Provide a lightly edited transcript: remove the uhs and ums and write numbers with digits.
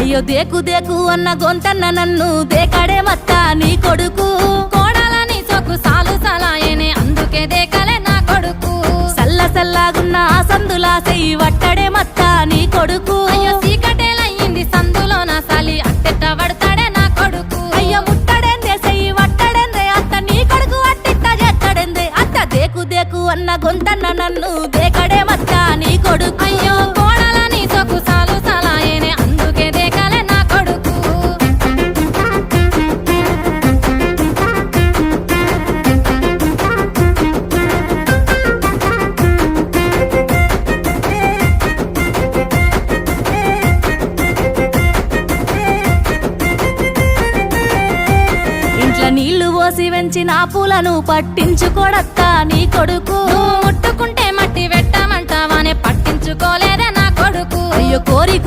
అయ్యో దేకు దేకు అన్న గొంతన్న నన్ను దేకడే మత్త నీ కొడుకు కోడాలని సొక్కు సాలు సలాయనే అందుకే దేకలే నా కొడుకు సల్ల సల్లాగున్న ఆ సందులా చెయ్యి వట్టడే మత్త నీ కొడుకు అయ్యో చీకటేలయ్యింది సందులో నా సలి అట్టెట్ట పడతాడే నా కొడుకు అయ్యో ముట్టడేందే చెయ్యి వట్టడేందే అత్త నీ కొడుకు అట్టిట్ట చేస్తాడేందే అత్త దేకు దేకు అన్న గొంతన్న నన్ను దేకడే మత్త నీ కొడుకు అయ్యో కోడాలని సొక్కు సాలు సలాయనే అందుకే దేకలే నా కొడుకు ఇంట్లో నీళ్లు పోసి వెంచిన పూలను పట్టించుకోడత్తా నీ కొడుకు నువ్వు ముట్టుకుంటే మట్టి పెట్టమంటావానే పట్టించుకోలేదే నా కొడుకు అయ్యో కోరి